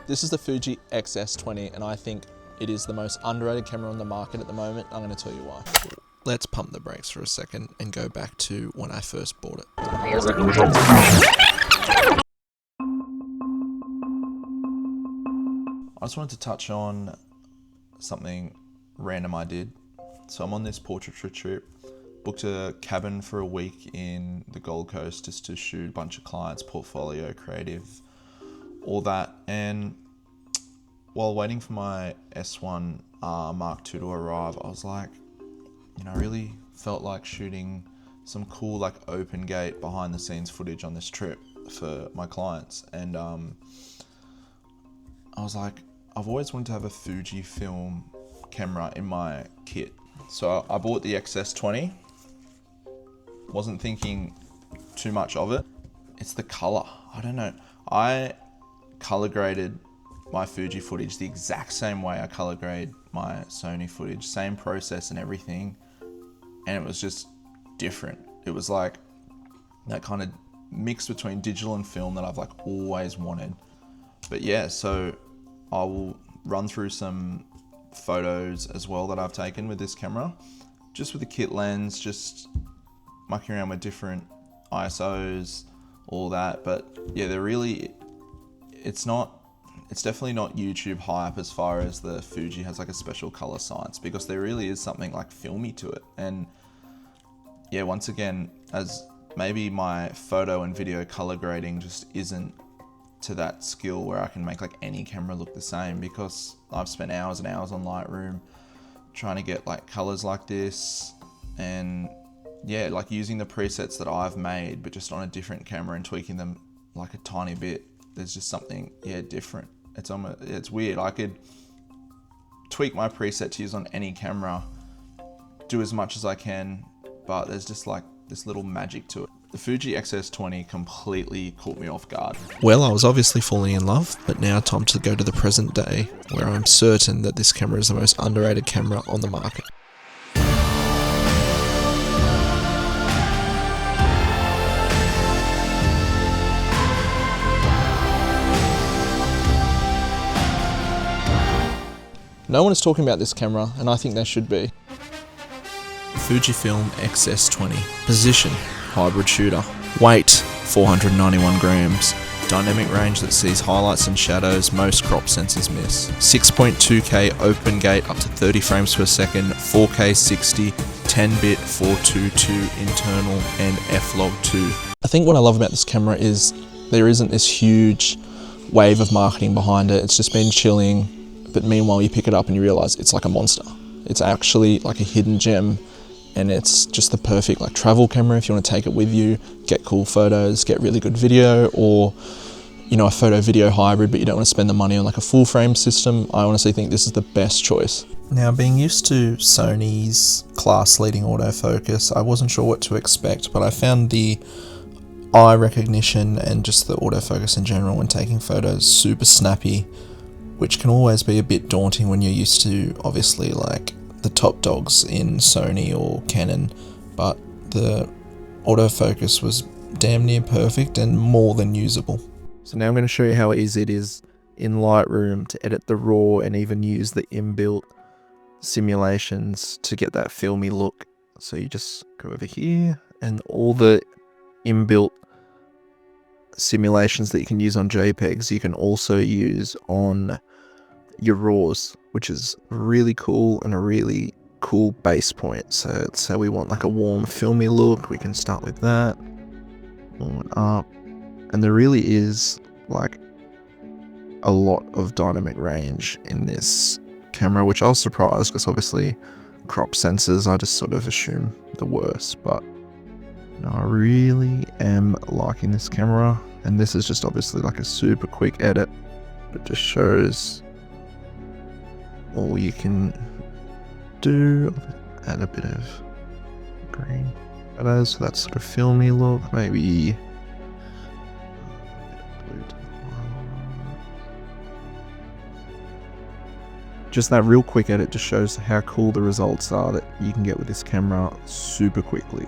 This is the Fuji XS20 and I think it is the most underrated camera on the market at the moment. I'm going to tell you why. Let's pump the brakes for a second and go back to when I first bought it. I just wanted to touch on something random I did. So I'm on this portraiture trip, booked a cabin for a week in the Gold Coast just to shoot a bunch of clients, portfolio, creative, all that. And while waiting for my S1 Mark II to arrive, I was like, I really felt like shooting some cool like open gate behind the scenes footage on this trip for my clients. And I was like, I've always wanted to have a Fujifilm camera in my kit. So I bought the XS20. Wasn't thinking too much of it. It's the color. I don't know. I color graded my Fuji footage the exact same way I color grade my Sony footage. Same process and everything. And it was just different. It was like that kind of mix between digital and film that I've like always wanted. But yeah, so I will run through some photos as well that I've taken with this camera, just with the kit lens, just mucking around with different ISOs, all that. But yeah, it's definitely not YouTube hype as far as the Fuji has like a special color science, because there really is something like filmy to it. And yeah, once again, as maybe my photo and video color grading just isn't to that skill where I can make like any camera look the same, because I've spent hours and hours on Lightroom trying to get like colors like this, and yeah, like using the presets that I've made but just on a different camera and tweaking them like a tiny bit. There's just something different. It's weird. I could tweak my preset to use on any camera, do as much as I can, but there's just like this little magic to it. The Fuji XS20 completely caught me off guard. Well, I was obviously falling in love, but now time to go to the present day, where I'm certain that this camera is the most underrated camera on the market. No one is talking about this camera, and I think they should be. Fujifilm XS20. Position, hybrid shooter. Weight, 491 grams. Dynamic range that sees highlights and shadows most crop sensors miss. 6.2K open gate up to 30 frames per second, 4K 60, 10-bit 422 internal, and F-Log2. I think what I love about this camera is there isn't this huge wave of marketing behind it. It's just been chilling. But meanwhile, you pick it up and you realize it's like a monster. It's actually like a hidden gem, and it's just the perfect like travel camera if you want to take it with you, get cool photos, get really good video, or a photo video hybrid, but you don't want to spend the money on like a full frame system. I honestly think this is the best choice. Now, being used to Sony's class leading autofocus, I wasn't sure what to expect, but I found the eye recognition and just the autofocus in general when taking photos super snappy, which can always be a bit daunting when you're used to, obviously, like the top dogs in Sony or Canon, but the autofocus was damn near perfect and more than usable. So now I'm going to show you how easy it is in Lightroom to edit the RAW and even use the inbuilt simulations to get that filmy look. So you just go over here, and all the inbuilt simulations that you can use on JPEGs, you can also use on your RAWs, which is really cool and a really cool base point. So let's say we want like a warm filmy look, we can start with that, warm it up, and there really is like a lot of dynamic range in this camera, which I was surprised, because obviously crop sensors, I just sort of assume the worst, but I really am liking this camera. And this is just obviously like a super quick edit. It just shows all you can do. Add a bit of green shadows, so that sort of filmy look. Maybe just that real quick edit just shows how cool the results are that you can get with this camera super quickly.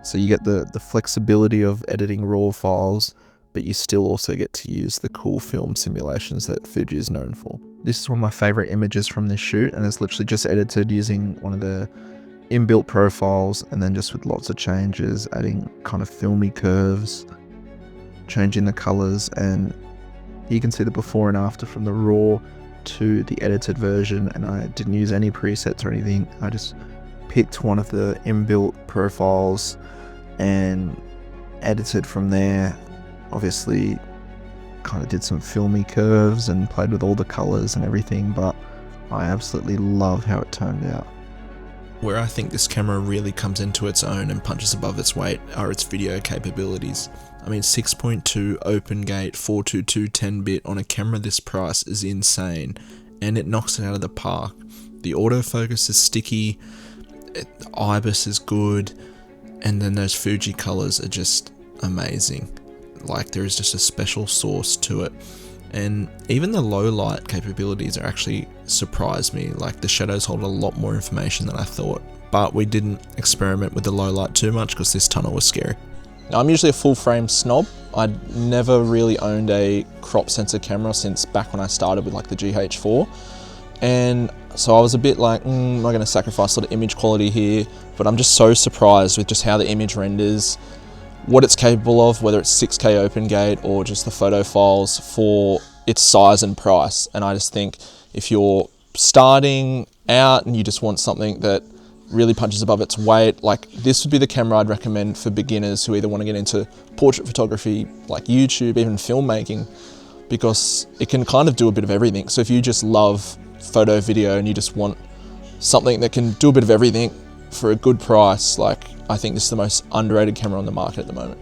So you get the flexibility of editing RAW files, but you still also get to use the cool film simulations that Fuji is known for. This is one of my favorite images from this shoot, and it's literally just edited using one of the inbuilt profiles, and then just with lots of changes, adding kind of filmy curves, changing the colors, and you can see the before and after from the raw to the edited version. And I didn't use any presets or anything. I just picked one of the inbuilt profiles and edited from there. Obviously kind of did some filmy curves and played with all the colors and everything, but I absolutely love how it turned out. Where I think this camera really comes into its own and punches above its weight are its video capabilities. I mean, 6.2 open gate 422 10-bit on a camera this price is insane, and it knocks it out of the park. The autofocus is sticky, the IBIS is good, and then those Fuji colors are just amazing. Like, there is just a special sauce to it. And even the low light capabilities are actually surprised me. Like, the shadows hold a lot more information than I thought, but we didn't experiment with the low light too much because this tunnel was scary. Now, I'm usually a full frame snob. I'd never really owned a crop sensor camera since back when I started with like the GH4. And so I was a bit like, am I going to sacrifice sort of image quality here? But I'm just so surprised with just how the image renders, what it's capable of, whether it's 6K open gate or just the photo files for its size and price. And I just think if you're starting out and you just want something that really punches above its weight, like, this would be the camera I'd recommend for beginners who either want to get into portrait photography, like YouTube, even filmmaking, because it can kind of do a bit of everything. So if you just love photo, video, and you just want something that can do a bit of everything for a good price, like, I think this is the most underrated camera on the market at the moment.